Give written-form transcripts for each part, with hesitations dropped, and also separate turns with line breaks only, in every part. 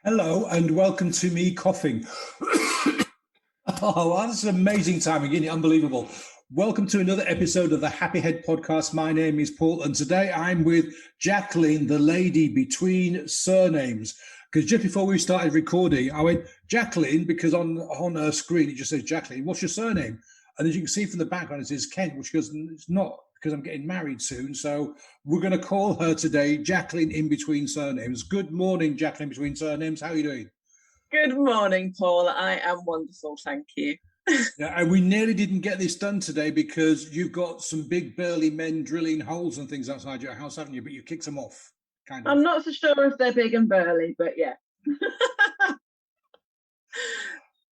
Hello and welcome to me coughing. Oh, that's an amazing timing, isn't it? Unbelievable. Welcome to another episode of the Happy Head podcast. My name is Paul, and today I'm with Jacqueline, the lady between surnames. Because just before we started recording, I went, Jacqueline, because on her screen it just says Jacqueline, what's your surname? And as you can see from the background, it says Kent, which goes, it's not, because I'm getting married soon. So we're going to call her today Jacqueline in between surnames. Good morning, Jacqueline between surnames. How are you doing?
Good morning, Paul. I am wonderful, thank you.
Yeah, and we nearly didn't get this done today because you've got some big burly men drilling holes and things outside your house, haven't you? But you kicked them off, kind of.
I'm not so sure if they're big and burly, but yeah.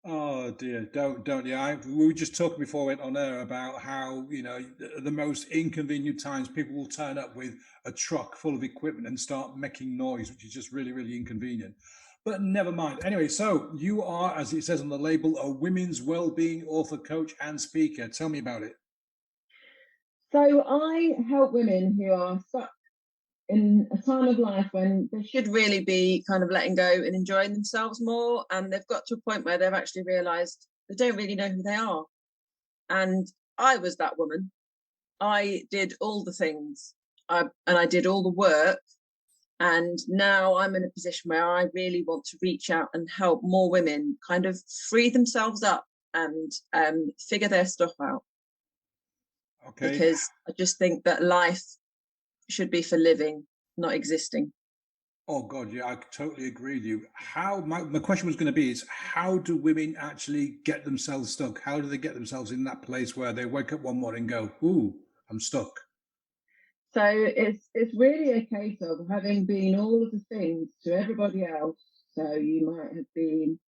Oh dear, don't yeah. We were just talking before we went on air about how the most inconvenient times people will turn up with a truck full of equipment and start making noise, which is just really really inconvenient. But never mind. Anyway, so you are, as it says on the label, a women's well-being author, coach, and speaker. Tell me about it.
So I help women who are stuck in a time of life when they should really be kind of letting go and enjoying themselves more. And they've got to a point where they've actually realised they don't really know who they are. And I was that woman. I did all the things and I did all the work. And now I'm in a position where I really want to reach out and help more women kind of free themselves up and figure their stuff out.
Okay.
Because I just think that life should be for living, not existing.
Oh God, yeah, I totally agree with you. How my question was going to be is how do women actually get themselves stuck? How do they get themselves in that place where they wake up one morning and go, "Ooh, I'm stuck"?
So it's really a case of having been all of the things to everybody else. So you might have been,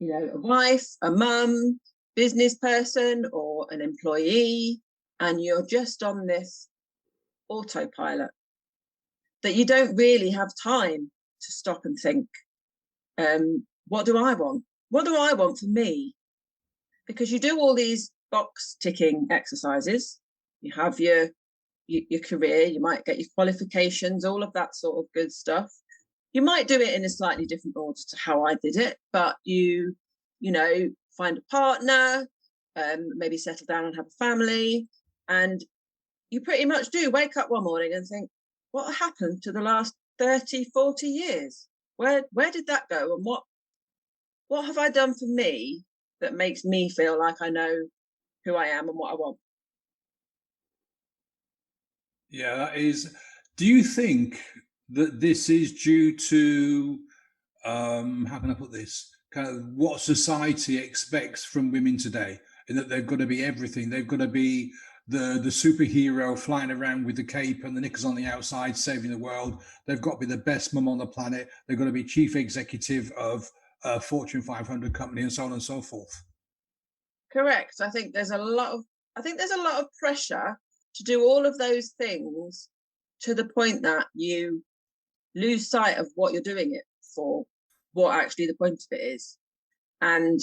a wife, a mum, business person, or an employee, and you're just on this autopilot that you don't really have time to stop and think, what do I want? What do I want for me? Because you do all these box ticking exercises. You have your career, you might get your qualifications, all of that sort of good stuff. You might do it in a slightly different order to how I did it, but you find a partner, maybe settle down and have a family, and you pretty much do wake up one morning and think, what happened to the last 30, 40 years? Where did that go? And what have I done for me that makes me feel like I know who I am and what I want?
Yeah, that is. Do you think that this is due to how can I put this? Kind of what society expects from women today, in that they've got to be everything. They've got to be the superhero flying around with the cape and the knickers on the outside, saving the world. They've got to be the best mum on the planet. They've got to be chief executive of a Fortune 500 company, and so on and so forth.
Correct. I think there's a lot of pressure to do all of those things to the point that you lose sight of what you're doing it for, what actually the point of it is. And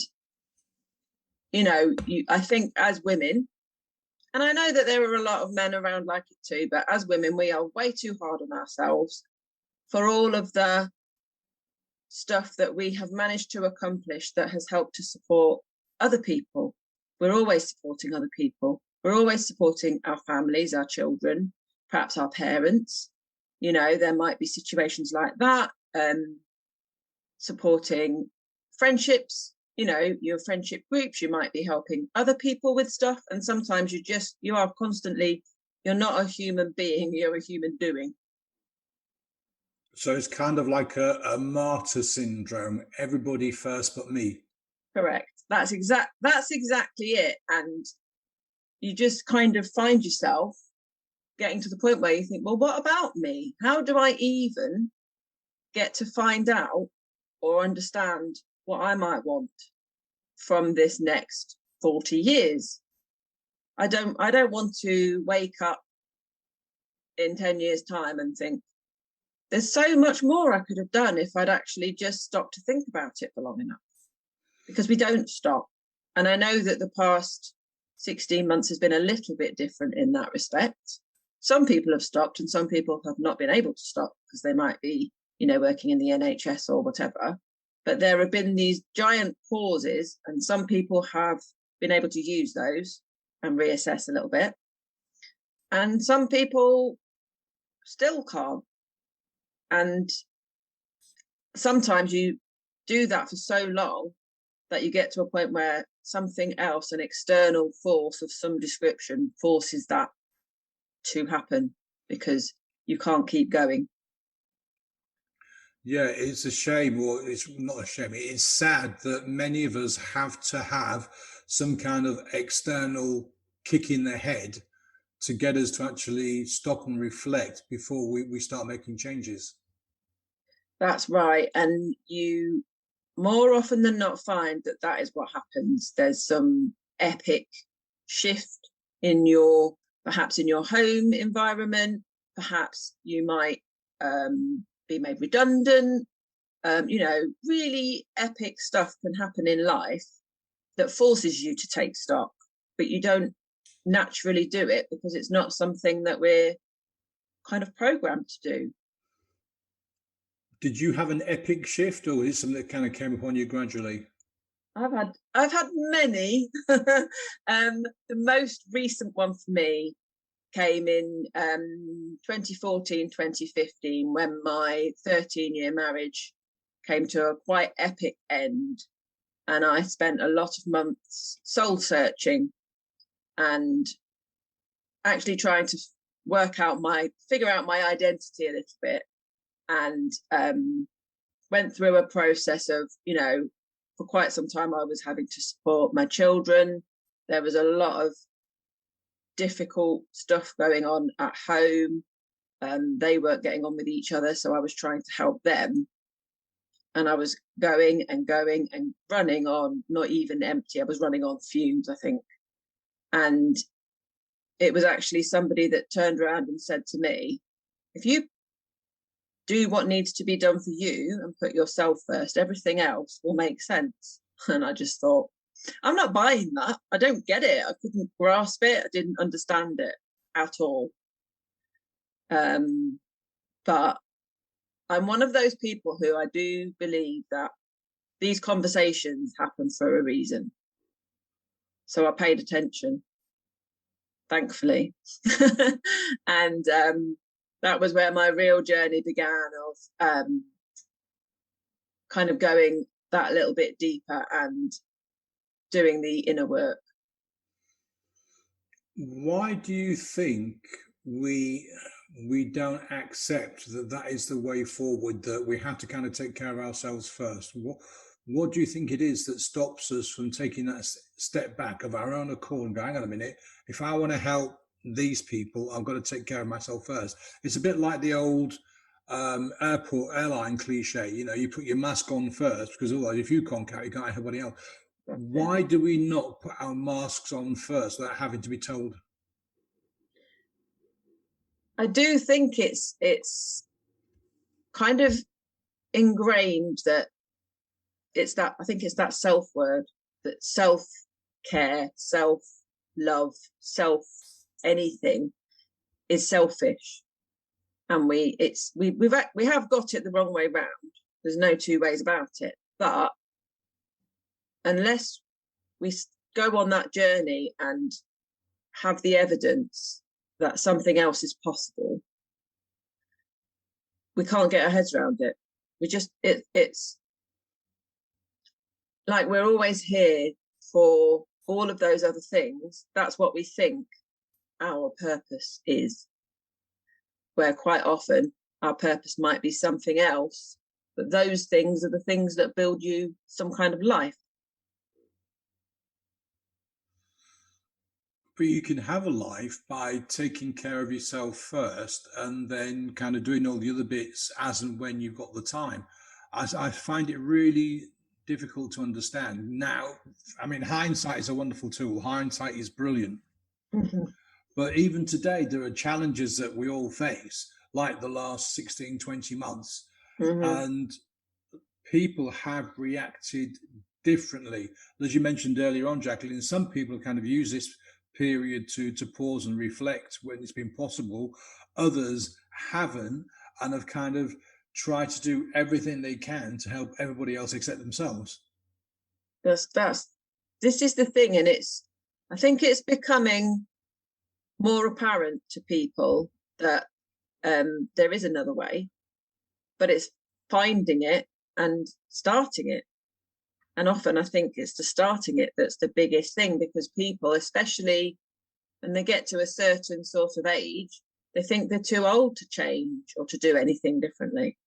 I think as women, and I know that there are a lot of men around like it too, but as women, we are way too hard on ourselves for all of the stuff that we have managed to accomplish that has helped to support other people. We're always supporting other people. We're always supporting our families, our children, perhaps our parents. There might be situations like that. Supporting friendships, your friendship groups, you might be helping other people with stuff. And sometimes you are constantly, you're not a human being, you're a human doing.
So it's kind of like a martyr syndrome. Everybody first but me.
Correct. That's exactly it. And you just kind of find yourself getting to the point where you think, well, what about me? How do I even get to find out or understand what I might want from this next 40 years? I don't want to wake up in 10 years' time and think, there's so much more I could have done if I'd actually just stopped to think about it for long enough. Because we don't stop. And I know that the past 16 months has been a little bit different in that respect. Some people have stopped and some people have not been able to stop because they might be, working in the NHS or whatever. But there have been these giant pauses, and some people have been able to use those and reassess a little bit. And some people still can't. And sometimes you do that for so long that you get to a point where something else, an external force of some description, forces that to happen because you can't keep going.
Yeah, it's a shame, or it's not a shame. It's sad that many of us have to have some kind of external kick in the head to get us to actually stop and reflect before we start making changes.
That's right. And you more often than not find that that is what happens. There's some epic shift in your, perhaps in your home environment, perhaps you might be made redundant. Really epic stuff can happen in life that forces you to take stock, but you don't naturally do it because it's not something that we're kind of programmed to do.
Did you have an epic shift, or is it something that kind of came upon you gradually?
I've had many. The most recent one for me came in 2014, 2015, when my 13-year marriage came to a quite epic end. And I spent a lot of months soul searching and actually trying to figure out my identity a little bit. And went through a process of, for quite some time I was having to support my children. There was a lot of difficult stuff going on at home. They weren't getting on with each other, so I was trying to help them. And I was going and running on, not even empty, I was running on fumes, I think. And it was actually somebody that turned around and said to me, if you do what needs to be done for you and put yourself first, everything else will make sense. And I just thought, I'm not buying that. I don't get it. I couldn't grasp it. I didn't understand it at all. But I'm one of those people who I do believe that these conversations happen for a reason. So I paid attention, thankfully. And that was where my real journey began, of kind of going that little bit deeper and doing the inner work.
Why do you think we don't accept that that is the way forward, that we have to kind of take care of ourselves first? What do you think it is that stops us from taking that step back of our own accord and go, hang on a minute, if I want to help these people, I've got to take care of myself first? It's a bit like the old airline cliche, you put your mask on first, because otherwise if you can't carry, you can't help anybody else. Why do we not put our masks on first without having to be told?
I do think it's kind of ingrained that I think it's that self word, that self-care, self-love, anything is selfish. And we have got it the wrong way round. There's no two ways about it. But unless we go on that journey and have the evidence that something else is possible, we can't get our heads around it. It's like we're always here for all of those other things. That's what we think our purpose is, where quite often our purpose might be something else, but those things are the things that build you some kind of life.
But you can have a life by taking care of yourself first and then kind of doing all the other bits as and when you've got the time. I find it really difficult to understand. Now, I mean, hindsight is a wonderful tool. Hindsight is brilliant.
Mm-hmm.
But even today, there are challenges that we all face, like the last 16, 20 months.
Mm-hmm.
And people have reacted differently. As you mentioned earlier on, Jacqueline, some people kind of use this period to pause and reflect when it's been possible. Others haven't and have kind of try to do everything they can to help everybody else except themselves.
This is the thing, and I think it's becoming more apparent to people that there is another way, but it's finding it and starting it. And often I think it's the starting it that's the biggest thing, because people, especially when they get to a certain sort of age, they think they're too old to change or to do anything differently.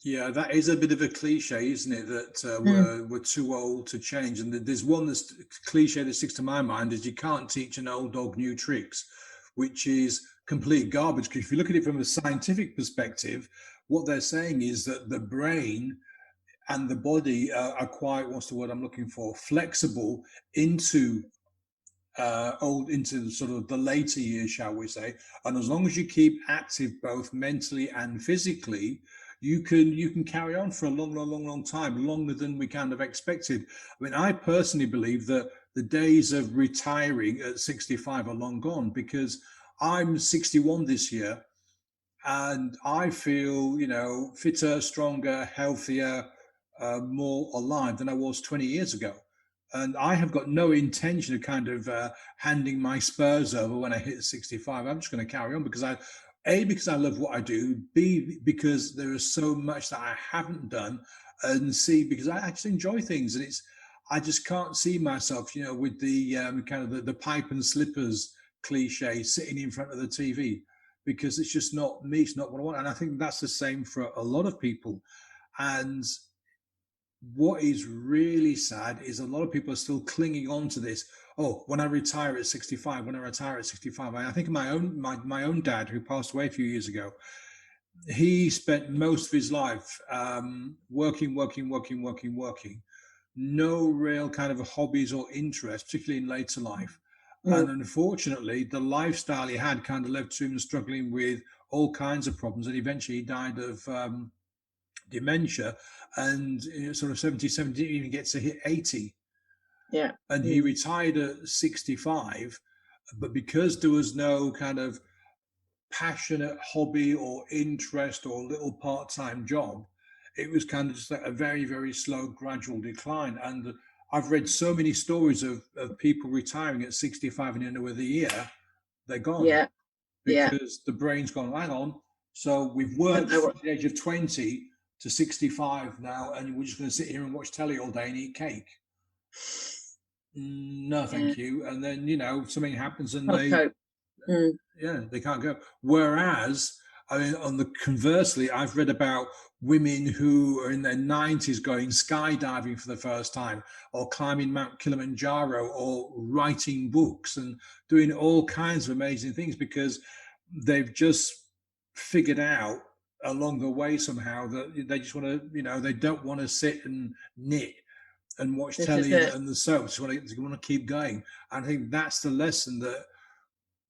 Yeah, that is a bit of a cliche, isn't it? That we're too old to change. And there's one that's cliche that sticks to my mind is you can't teach an old dog new tricks, which is complete garbage. Because if you look at it from a scientific perspective, what they're saying is that the brain and the body are quite, what's the word I'm looking for, flexible into into sort of the later years, shall we say. And as long as you keep active both mentally and physically, you can carry on for a long time, longer than we kind of expected. I mean, I personally believe that the days of retiring at 65 are long gone, because I'm 61 this year, and I feel, fitter, stronger, healthier, more alive than I was 20 years ago. And I have got no intention of kind of handing my spurs over when I hit 65. I'm just going to carry on, because because I love what I do, B, because there is so much that I haven't done, and C, because I actually enjoy things. And I just can't see myself, with the kind of the pipe and slippers cliche, sitting in front of the TV, because it's just not me. It's not what I want. And I think that's the same for a lot of people. And what is really sad is a lot of people are still clinging on to this. Oh, when I retire at 65, when I retire at 65. I think of my own dad, who passed away a few years ago. He spent most of his life working. No real kind of hobbies or interests, particularly in later life. And unfortunately, the lifestyle he had kind of left to him struggling with all kinds of problems. And eventually he died of dementia, and sort of 70, didn't even get to hit 80.
Yeah.
And he retired at 65, but because there was no kind of passionate hobby or interest or little part-time job, it was kind of just like a very, very slow, gradual decline. And I've read so many stories of people retiring at 65, and in another year, they're gone.
Yeah.
Because the brain's gone, hang on. So we've worked from the age of 20 to 65 now, and we're just going to sit here and watch telly all day and eat cake. No, thank you. And then, something happens and they can't go. Whereas, I mean, conversely, I've read about women who are in their 90s going skydiving for the first time, or climbing Mount Kilimanjaro, or writing books and doing all kinds of amazing things, because they've just figured out along the way somehow that they just want to, they don't want to sit and knit and watch telly and the soaps. They want to keep going. I think that's the lesson that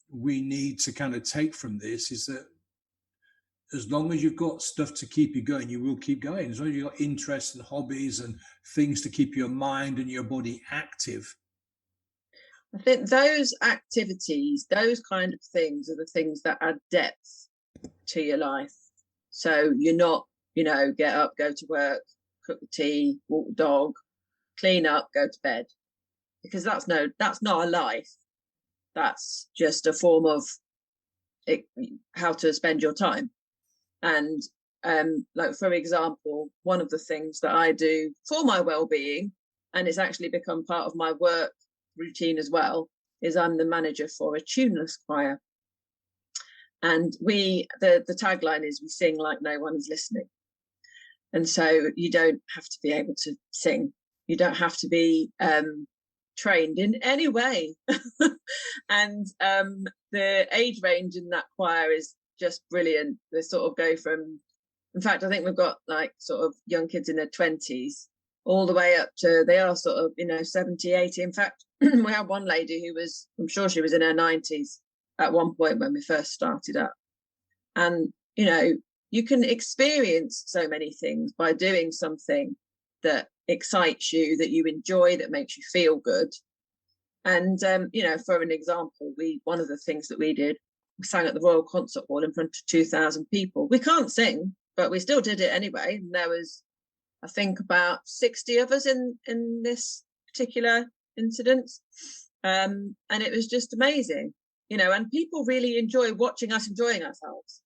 we need to kind of take from this, is that as long as you've got stuff to keep you going, you will keep going. As long as you've got interests and hobbies and things to keep your mind and your body active.
I think those activities, those kind of things, are the things that add depth to your life. So you're not, get up, go to work, cook the tea, walk the dog, clean up, go to bed, because that's not a life. That's just a form of how to spend your time. And like, for example, one of the things that I do for my well-being, and it's actually become part of my work routine as well, is I'm the manager for a Tunas Choir. And the tagline is, we sing like no one is listening. And so you don't have to be able to sing. You don't have to be trained in any way. And the age range in that choir is just brilliant. They sort of go from, in fact, I think we've got like sort of young kids in their 20s all the way up to, they are sort of, 70, 80. In fact, we had one lady who was, I'm sure she was in her 90s at one point when we first started up. And, you can experience so many things by doing something that excites you, that you enjoy, that makes you feel good. And, for an example, one of the things that we did we sang at the Royal Concert Hall in front of 2,000 people. We can't sing, but we still did it anyway. And there was, I think, about 60 of us in this particular incident. And it was just amazing, you know, and people really enjoy watching us enjoying ourselves.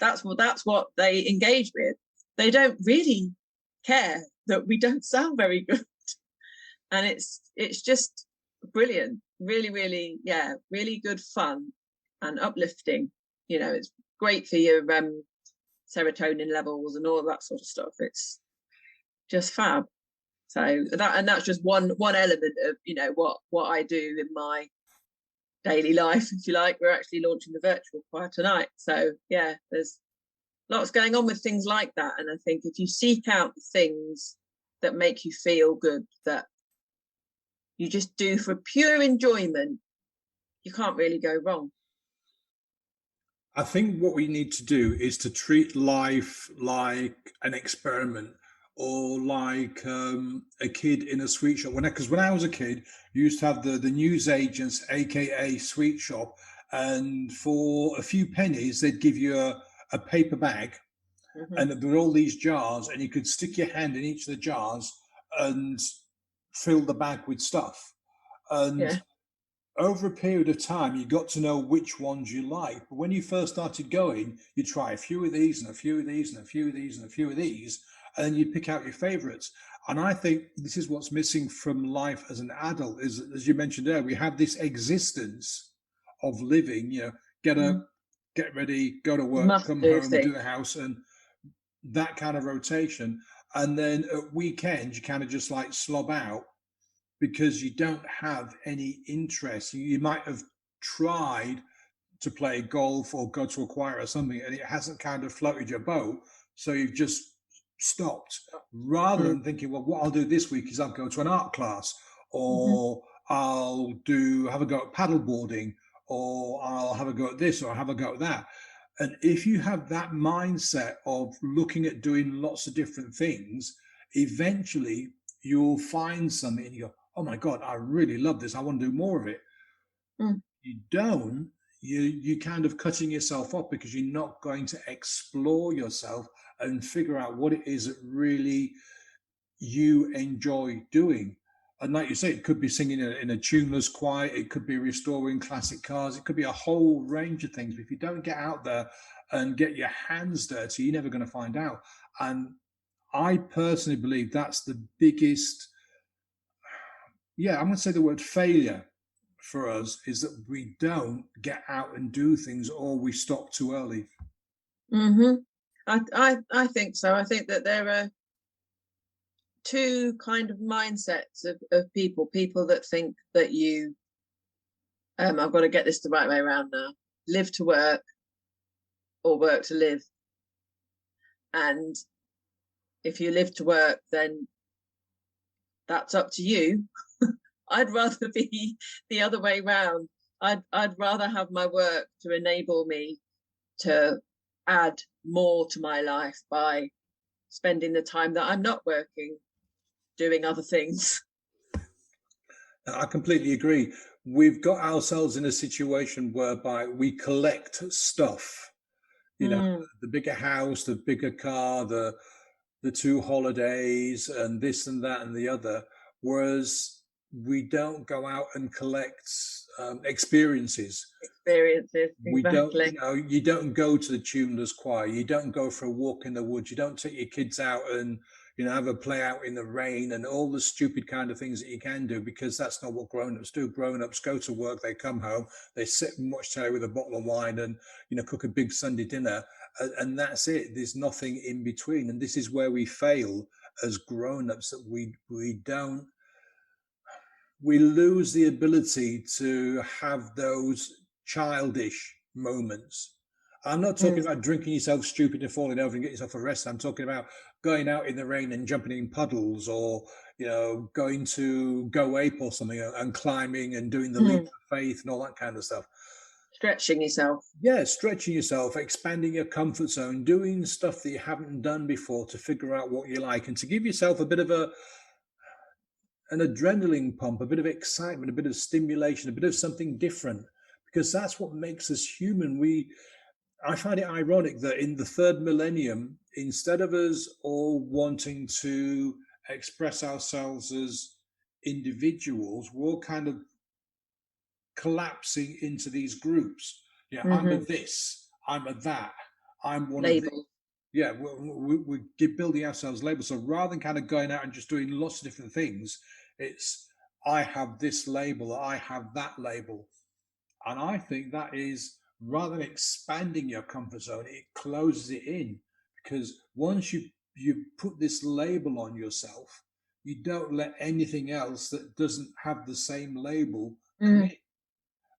That's what they engage with. They don't really care that we don't sound very good. And it's just brilliant. Really, really, yeah, really good fun and uplifting. You know, it's great for your serotonin levels and all that sort of stuff. It's just fab. So that's just one element of, you know, what I do in my daily life, if you like. We're actually launching the virtual choir tonight. So yeah, there's lots going on with things like that. And I think if you seek out the things that make you feel good, that you just do for pure enjoyment, you can't really go wrong.
I think what we need to do is to treat life like an experiment, or like a kid in a sweet shop. Because when I was a kid, you used to have the news agents, aka sweet shop, and for a few pennies, they'd give you a paper bag, and there were all these jars, and you could stick your hand in each of the jars and fill the bag with stuff. And
Yeah.
over a period of time, you got to know which ones you like. But when you first started going, you try a few of these and a few of these and a few of these and a few of these, and then you pick out your favorites. And I think this is what's missing from life as an adult, is, as you mentioned earlier, we have this existence of living, you know, get up, get ready, go to work,
Must
come
do
home, do
things.
the house, and that kind of rotation. And then at weekends, you kind of just like slob out because you don't have any interest. You might have tried to play golf or go to a choir or something, and it hasn't kind of floated your boat. So you've just stopped, rather than thinking, well, what I'll do this week is I'll go to an art class, or I'll have a go at paddleboarding, or I'll have a go at this, or I'll have a go at that. And if you have that mindset of looking at doing lots of different things, eventually you'll find something and you go, oh my God, I really love this. I want to do more of it. You don't, you kind of cutting yourself off because you're not going to explore yourself and figure out what it is that really you enjoy doing. And like you say, it could be singing in a Tunas Choir, it could be restoring classic cars, it could be a whole range of things. But if you don't get out there and get your hands dirty, you're never going to find out. And I personally believe that's the biggest, I'm going to say the word failure for us, is that we don't get out and do things, or we stop too early.
I think so. I think that there are two kind of mindsets of people that think that you, I've got to get this the right way around now, live to work or work to live. And if you live to work, then that's up to you. I'd rather be the other way round. I'd rather have my work to enable me to add more to my life by spending the time that I'm not working doing other things.
I completely agree. We've got ourselves in a situation whereby we collect stuff, you know, the bigger house, the bigger car, the 2 holidays, and this and that and the other, whereas we don't go out and collect experiences. We don't,
Exactly.
you don't go to the Tunas Choir, you don't go for a walk in the woods, you don't take your kids out and, have a play out in the rain and all the stupid kind of things that you can do, because that's not what grown-ups do. Grown-ups go to work, they come home, they sit and watch telly with a bottle of wine and, cook a big Sunday dinner, and that's it. There's nothing in between. And this is where we fail as grown-ups, that we lose the ability to have those childish moments. I'm not talking about drinking yourself stupid and falling over and getting yourself arrested. I'm talking about going out in the rain and jumping in puddles, or, going to Go Ape or something and climbing and doing the leap of faith and all that kind of stuff.
Stretching yourself.
Yeah, stretching yourself, expanding your comfort zone, doing stuff that you haven't done before to figure out what you like, and to give yourself a bit of an adrenaline pump, a bit of excitement, a bit of stimulation, a bit of something different. because that's what makes us human. I find it ironic that in the third millennium, instead of us all wanting to express ourselves as individuals, we're all kind of collapsing into these groups. Yeah, I'm a
Mm-hmm.
this, I'm a that, I'm one of these.
Label.
Yeah, we're building ourselves labels. So rather than kind of going out and just doing lots of different things, it's I have this label, I have that label. And I think that is, rather than expanding your comfort zone, it closes it in. Because once you put this label on yourself, you don't let anything else that doesn't have the same label come in.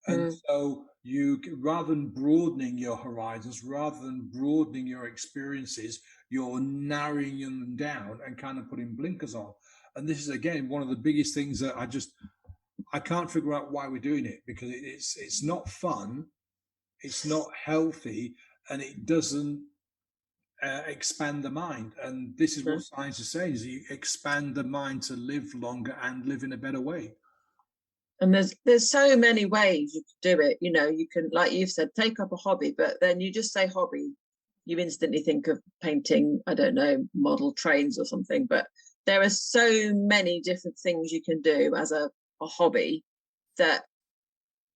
And
Mm-hmm.
so you, rather than broadening your horizons, rather than broadening your experiences, you're narrowing them down and kind of putting blinkers on. And this is again one of the biggest things that I can't figure out why we're doing it, because it's not fun, it's not healthy, and it doesn't expand the mind. And this is what science is saying: is you expand the mind to live longer and live in a better way.
And there's so many ways you can do it. You know, you can, like you've said, take up a hobby, but then you just say hobby, you instantly think of painting, I don't know, model trains or something. But there are so many different things you can do as a hobby that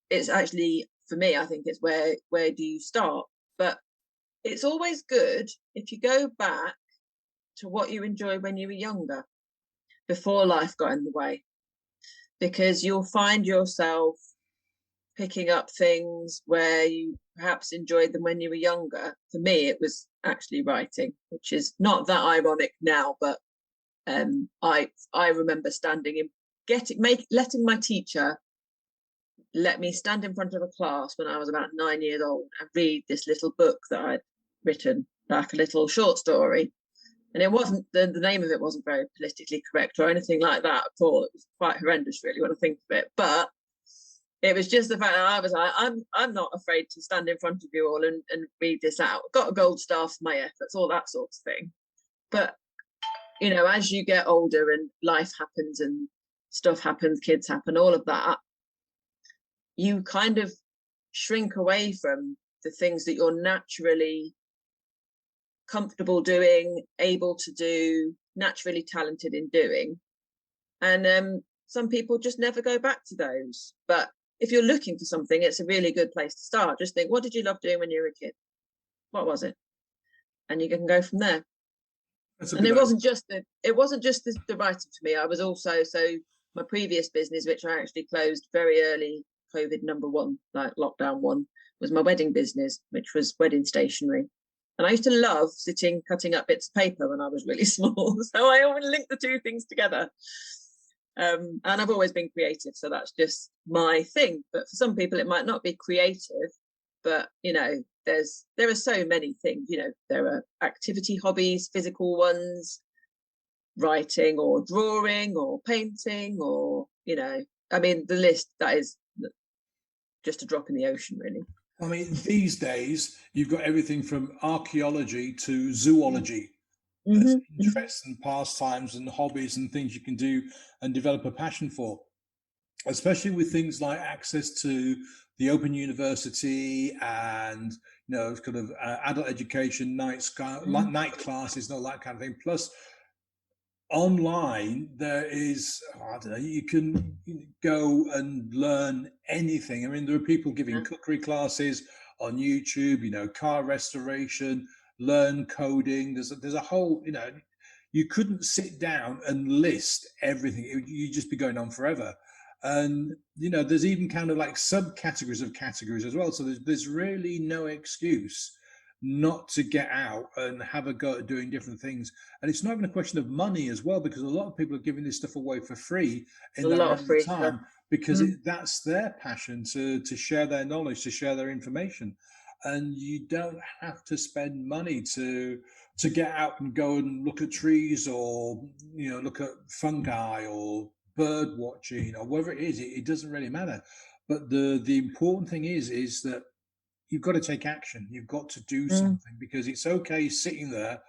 it's actually, for me, I think it's where do you start? But it's always good if you go back to what you enjoyed when you were younger, before life got in the way, because you'll find yourself picking up things where you perhaps enjoyed them when you were younger. For me, it was actually writing, which is not that ironic now, but I remember standing in letting my teacher let me stand in front of a class when I was about 9 years old and read this little book that I'd written, like a little short story. And it wasn't, the name of it wasn't very politically correct or anything like that at all. It was quite horrendous, really, when I think of it. But it was just the fact that I was like, I'm not afraid to stand in front of you all and read this out. Got a gold star for my efforts, all that sort of thing. But, you know, as you get older and life happens and stuff happens, kids happen, all of that, you kind of shrink away from the things that you're naturally comfortable doing, able to do, naturally talented in doing. And some people just never go back to those. But if you're looking for something, it's a really good place to start. Just think, what did you love doing when you were a kid? What was it? And you can go from there. And it wasn't just the writing for me. I was also, my previous business, which I actually closed very early, COVID #1, like lockdown 1, was my wedding business, which was wedding stationery. And I used to love sitting cutting up bits of paper when I was really small. So I always linked the two things together. And I've always been creative, so that's just my thing. But for some people, it might not be creative, but you know, there are so many things. You know, there are activity hobbies, physical ones, writing or drawing or painting, or you know, I mean, the list, that is just a drop in the ocean, really.
I mean, these days you've got everything from archaeology to zoology. As interests and pastimes and hobbies and things you can do and develop a passion for, especially with things like access to the Open University and kind of adult education, night classes, and all that kind of thing. Plus, online there is, I don't know, you can go and learn anything. I mean, there are people giving cookery classes on YouTube, car restoration, learn coding. There's a whole, you couldn't sit down and list everything. You'd just be going on forever. And there's even kind of like subcategories of categories as well. So there's really no excuse not to get out and have a go at doing different things. And it's not even a question of money as well, because a lot of people are giving this stuff away for free in their own time, because that's their passion to share their knowledge, to share their information. And you don't have to spend money to get out and go and look at trees, or look at fungi or bird watching or whatever it is. It doesn't really matter. But the important thing is that you've got to take action. You've got to do something, because it's okay sitting there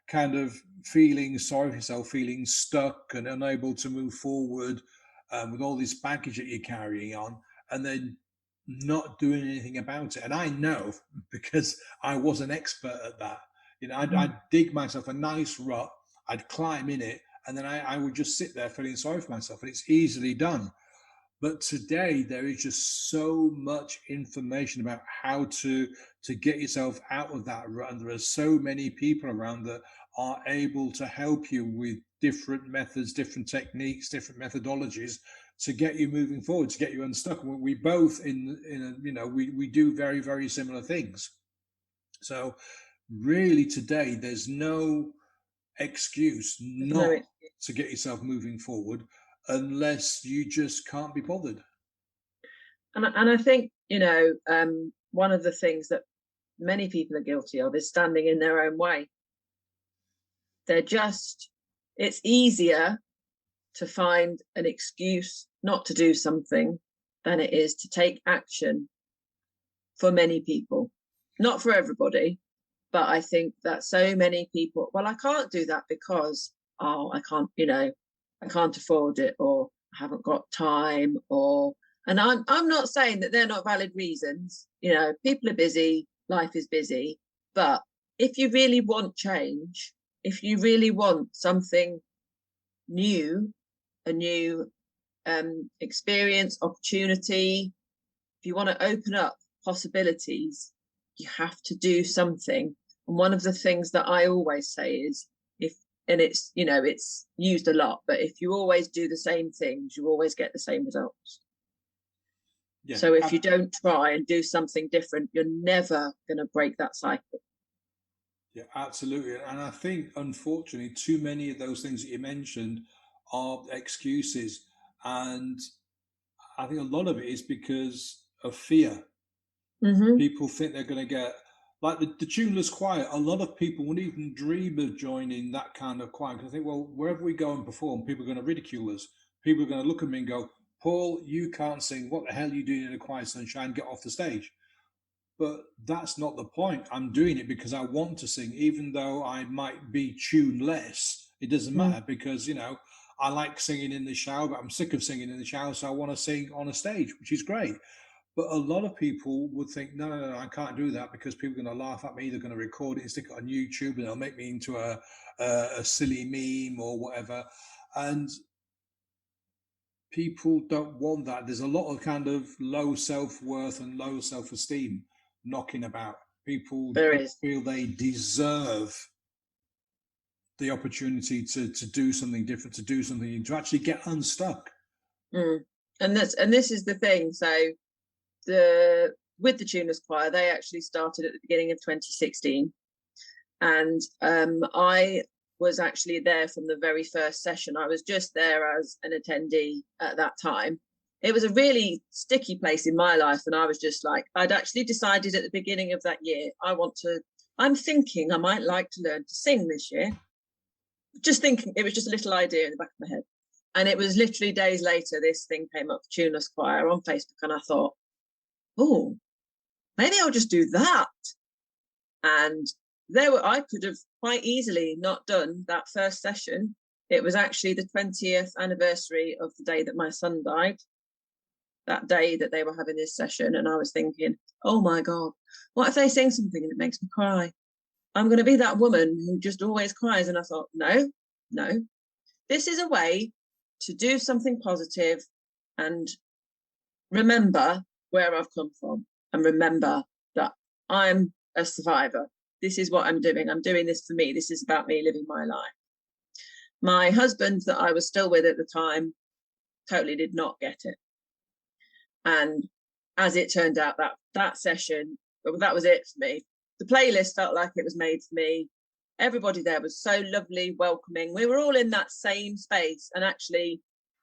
kind of feeling sorry for yourself, feeling stuck and unable to move forward with all this baggage that you're carrying on. And then not doing anything about it. And I know because I was an expert at that. I'd dig myself a nice rut, I'd climb in it, and then I would just sit there feeling sorry for myself. And it's easily done. But today there is just so much information about how to get yourself out of that rut, and there are so many people around that are able to help you with different methods, different techniques, different methodologies to get you moving forward, to get you unstuck. We both we do very, very similar things. So really today there's no excuse
No,
not to get yourself moving forward unless you just can't be bothered.
and I think, one of the things that many people are guilty of is standing in their own way. It's easier to find an excuse not to do something than it is to take action for many people. Not for everybody, but I think that so many people, well, I can't do that because, I can't, I can't afford it, or I haven't got time, and I'm not saying that they're not valid reasons. People are busy, life is busy, but if you really want change, if you really want something new, a new experience, opportunity, if you want to open up possibilities, you have to do something. And one of the things that I always say is, it's used a lot, but if you always do the same things, you always get the same results. Yeah, so if you don't try and do something different, you're never going to break that cycle.
Yeah, absolutely. And I think, unfortunately, too many of those things that you mentioned are excuses. And I think a lot of it is because of fear.
Mm-hmm.
People think they're going to get, like the Tunas Choir, a lot of people wouldn't even dream of joining that kind of choir because they think, well, wherever we go and perform, people are going to ridicule us. People are going to look at me and go, Paul, you can't sing. What the hell are you doing in a choir, sunshine? Get off the stage. But that's not the point. I'm doing it because I want to sing, even though I might be tuneless. It doesn't matter because, I like singing in the shower, but I'm sick of singing in the shower. So I want to sing on a stage, which is great. But a lot of people would think, no, I can't do that because people are going to laugh at me. They're going to record it and stick it on YouTube and they'll make me into a silly meme or whatever. And people don't want that. There's a lot of kind of low self-worth and low self-esteem knocking about. People don't feel they deserve the opportunity to do something different, to do something, to actually get unstuck.
And this is the thing. So with the Tunas Choir, they actually started at the beginning of 2016, and I was actually there from the very first session. I was just there as an attendee at that time. It was a really sticky place in my life, and I was just like, I'd actually decided at the beginning of that year, I'm thinking I might like to learn to sing this year. Just thinking, it was just a little idea in the back of my head. And it was literally days later, this thing came up, Tunas Choir, on Facebook, and I thought, oh, maybe I'll just do that. And I could have quite easily not done that first session. It was actually the 20th anniversary of the day that my son died, that day that they were having this session. And I was thinking, oh my God, what if they sing something and it makes me cry? I'm going to be that woman who just always cries. And I thought, no, this is a way to do something positive and remember where I've come from and remember that I'm a survivor. This is what I'm doing. I'm doing this for me. This is about me living my life. My husband that I was still with at the time totally did not get it. And as it turned out, that session, that was it for me. The playlist felt like it was made for me. Everybody there was so lovely, welcoming. We were all in that same space. And actually,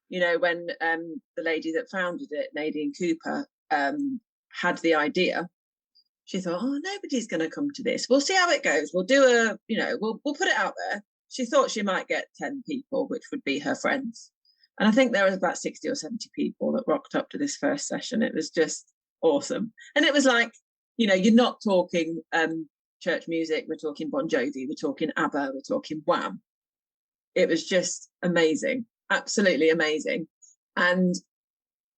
when the lady that founded it, Nadine Cooper, had the idea, she thought, oh, nobody's going to come to this. We'll see how it goes. We'll do we'll put it out there. She thought she might get 10 people, which would be her friends. And I think there was about 60 or 70 people that rocked up to this first session. It was just awesome. And it was like, you're not talking church music. We're talking Bon Jovi. We're talking ABBA. We're talking Wham. It was just amazing. Absolutely amazing. And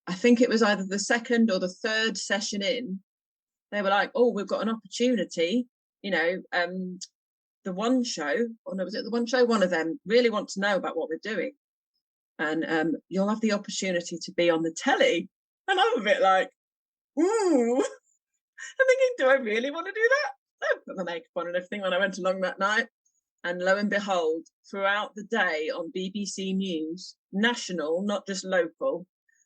I think it was either the second or the third session in, they were like, oh, we've got an opportunity, the One Show, or no, was it the One Show? One of them really want to know about what we're doing. And you'll have the opportunity to be on the telly. And I'm a bit like, ooh. I'm thinking, do I really want to do that? I put my makeup on and everything when I went along that night. And lo and behold, throughout the day on BBC News, national, not just local,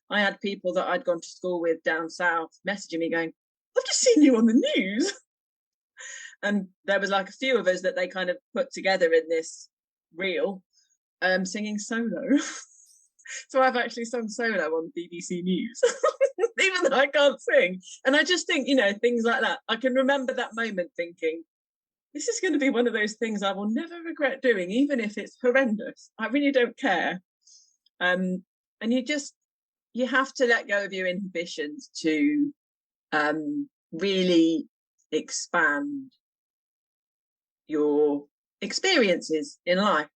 I had people that I'd gone to school with down south messaging me going, I've just seen you on the news. And there was like a few of us that they kind of put together in this reel, singing solo. So I've actually sung solo on BBC News, even though I can't sing. And I just think, things like that. I can remember that moment thinking, this is going to be one of those things I will never regret doing, even if it's horrendous. I really don't care. And you have to let go of your inhibitions to really expand your experiences in life,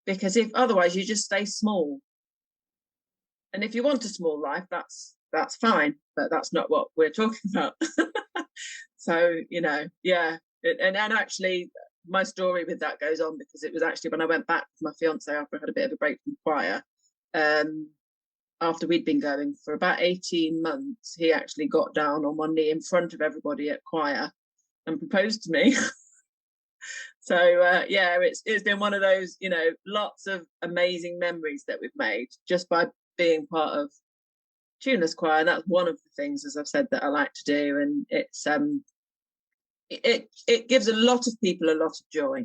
because if otherwise you just stay small. And if you want a small life, that's fine, but that's not what we're talking about. So and actually my story with that goes on, because it was actually when I went back with my fiance after I had a bit of a break from choir, after we'd been going for about 18 months, he actually got down on one knee in front of everybody at choir and proposed to me. So it's been one of those, lots of amazing memories that we've made just by being part of Tunas Choir. And that's one of the things, as I've said, that I like to do. And it's it gives a lot of people a lot of joy.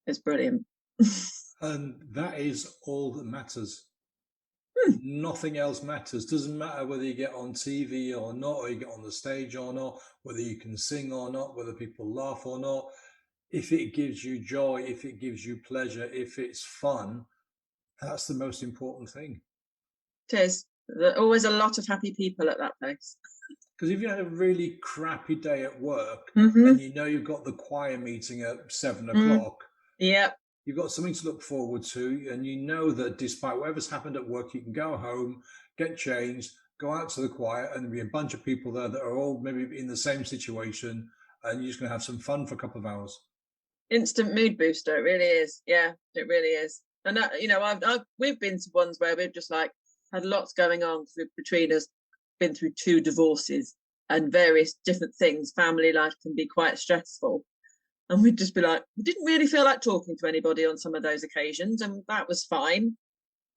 It's brilliant.
And that is all that matters. Nothing else matters. Doesn't matter whether you get on TV or not, or you get on the stage or not, whether you can sing or not, whether people laugh or not. If it gives you joy, if it gives you pleasure, if it's fun, that's the most important thing.
It is. There's always a lot of happy people at that place.
Because if you had a really crappy day at work,
Mm-hmm.
and you've got the choir meeting at 7 o'clock,
yeah,
you've got something to look forward to, and you know that despite whatever's happened at work, you can go home, get changed, go out to the choir, and there'll be a bunch of people there that are all maybe in the same situation, and you're just going to have some fun for a couple of hours.
Instant mood booster. It really is. Yeah, it really is. And we've been to ones where we've just like had lots going on between us, been through 2 divorces and various different things. Family life can be quite stressful. And we'd just be like, we didn't really feel like talking to anybody on some of those occasions, and that was fine.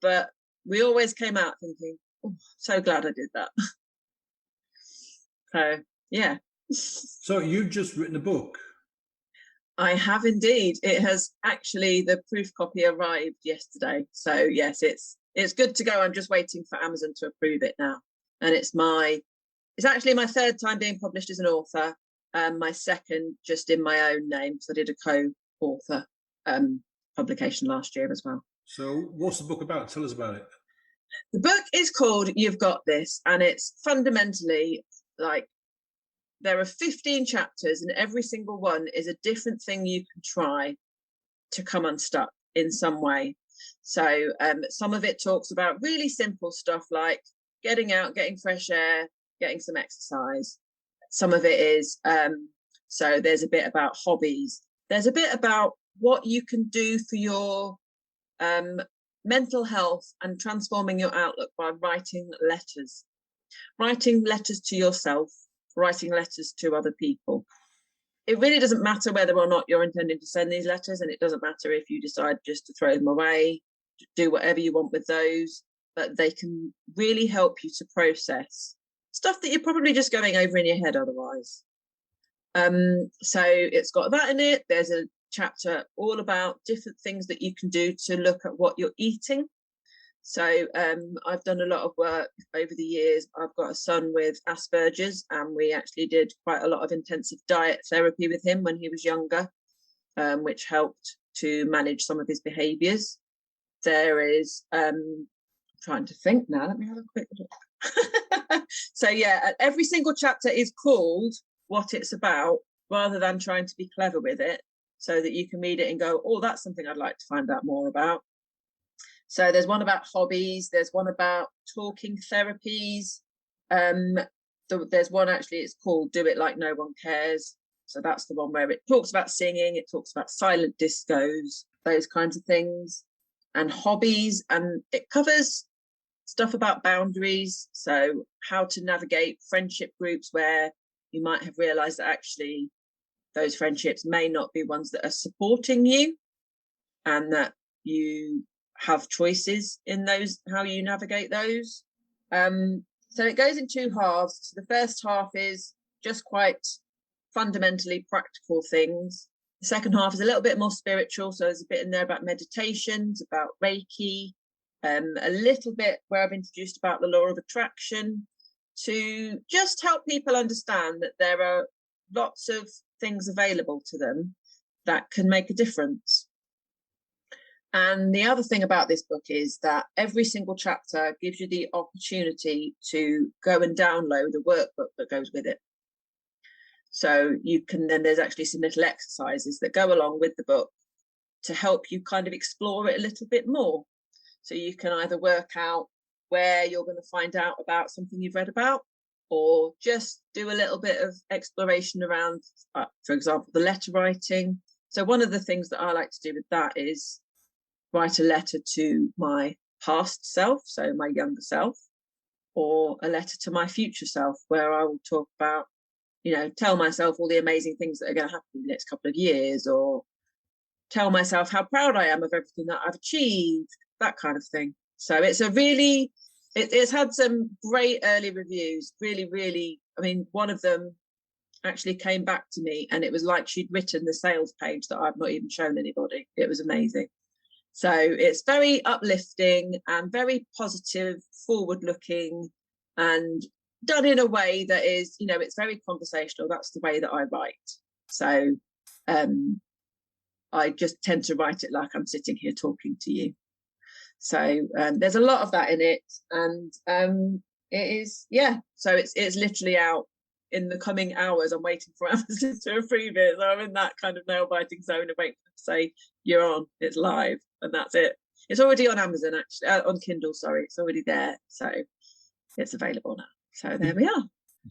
But we always came out thinking, oh, so glad I did that. So, yeah.
So you've just written a book.
I have indeed. It has actually, the proof copy arrived yesterday. So, yes, it's good to go. I'm just waiting for Amazon to approve it now. And it's actually my 3rd time being published as an author. My 2nd just in my own name. So I did a co-author publication last year as well.
So what's the book about? Tell us about it.
The book is called You've Got This, and it's fundamentally like there are 15 chapters, and every single one is a different thing you can try to come unstuck in some way. So some of it talks about really simple stuff like getting out, getting fresh air, getting some exercise. Some of it is, so there's a bit about hobbies. There's a bit about what you can do for your mental health and transforming your outlook by writing letters to yourself, writing letters to other people. It really doesn't matter whether or not you're intending to send these letters, and it doesn't matter if you decide just to throw them away, do whatever you want with those, but they can really help you to process stuff that you're probably just going over in your head otherwise. So it's got that in it. There's a chapter all about different things that you can do to look at what you're eating. So I've done a lot of work over the years. I've got a son with Asperger's, and we actually did quite a lot of intensive diet therapy with him when he was younger, which helped to manage some of his behaviours. There is, I'm trying to think now, let me have a quick look. So yeah, every single chapter is called what it's about, rather than trying to be clever with it, so that you can read it and go, oh, that's something I'd like to find out more about. So there's one about hobbies, there's one about talking therapies. There's one actually, it's called Do It Like No One Cares. So that's the one where it talks about singing, it talks about silent discos, those kinds of things, and hobbies, and it covers stuff about boundaries. So how to navigate friendship groups where you might have realized that actually those friendships may not be ones that are supporting you, and that you have choices in those, how you navigate those. So it goes in two halves. So the first half is just quite fundamentally practical things. The second half is a little bit more spiritual. So there's a bit in there about meditations, about Reiki, a little bit where I've introduced about the law of attraction, to just help people understand that there are lots of things available to them that can make a difference. And the other thing about this book is that every single chapter gives you the opportunity to go and download a workbook that goes with it. So you can, then there's actually some little exercises that go along with the book to help you kind of explore it a little bit more. So you can either work out where you're going to find out about something you've read about, or just do a little bit of exploration around, for example, the letter writing. So one of the things that I like to do with that is write a letter to my past self, so my younger self, or a letter to my future self, where I will talk about, tell myself all the amazing things that are going to happen in the next couple of years, or tell myself how proud I am of everything that I've achieved, that kind of thing. So it's a really, it's had some great early reviews, really, I mean, one of them actually came back to me and it was like she'd written the sales page that I've not even shown anybody. It was amazing. So it's very uplifting and very positive, forward looking, and done in a way that is, it's very conversational. That's the way that I write. So I just tend to write it like I'm sitting here talking to you. So there's a lot of that in it, and it is, so it's literally out in the coming hours. I'm waiting for Amazon to approve it, so I'm in that kind of nail biting zone of waiting to say you're on, it's live, and that's it. It's already on Amazon, actually, on Kindle, sorry, it's already there, so it's available now. So there we are.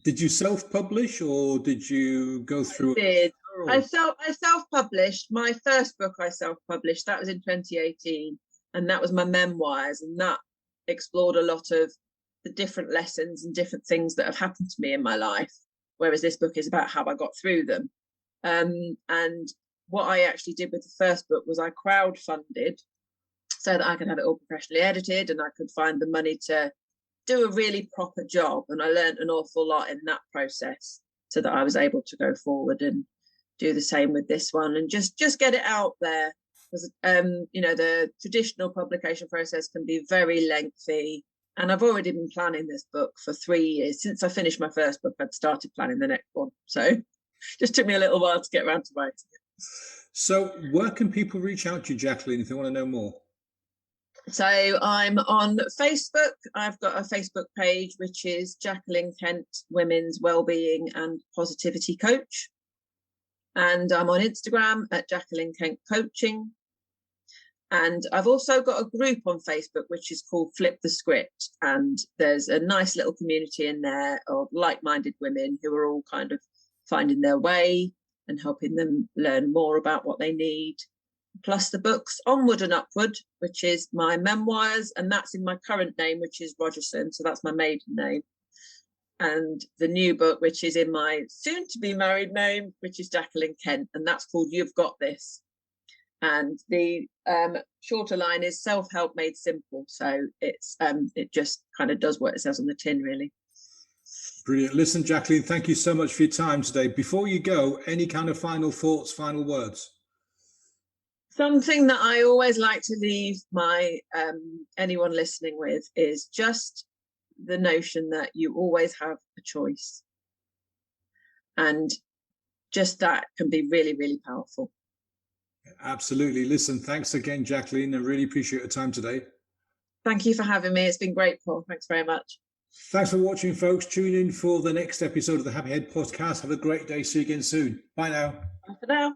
Did you self-publish, or did you go through?
I did. I self-published. My first book I self-published, that was in 2018, and that was my memoirs, and that explored a lot of the different lessons and different things that have happened to me in my life, whereas this book is about how I got through them. And what I actually did with the first book was I crowdfunded so that I could have it all professionally edited and I could find the money to do a really proper job. And I learned an awful lot in that process, so that I was able to go forward and do the same with this one and just get it out there. Because the traditional publication process can be very lengthy, and I've already been planning this book for 3 years. Since I finished my first book, I'd started planning the next one, so just took me a little while to get around to writing it.
So where can people reach out to you, Jacqueline, if they want to know more?
So I'm on Facebook. I've got a Facebook page which is Jacqueline Kent Women's Wellbeing and Positivity Coach, and I'm on Instagram at Jacqueline Kent Coaching. And I've also got a group on Facebook which is called Flip the Script, and there's a nice little community in there of like-minded women who are all kind of finding their way and helping them learn more about what they need. Plus the books Onward and Upward, which is my memoirs, and that's in my current name, which is Rogerson, so that's my maiden name. And the new book, which is in my soon-to-be married name, which is Jacqueline Kent, and that's called You've Got This. And the shorter line is Self-Help Made Simple. So it's it just kind of does what it says on the tin, really.
Brilliant. Listen, Jacqueline, thank you so much for your time today. Before you go, any kind of final thoughts, final words?
Something that I always like to leave my anyone listening with is just the notion that you always have a choice. And just that can be really, really powerful.
Absolutely. Listen, thanks again, Jacqueline. I really appreciate your time today.
Thank you for having me. It's been great, Paul. Thanks very much.
Thanks for watching, folks. Tune in for the next episode of the Happy Head podcast. Have a great day. See you again soon. Bye now.
Bye for now.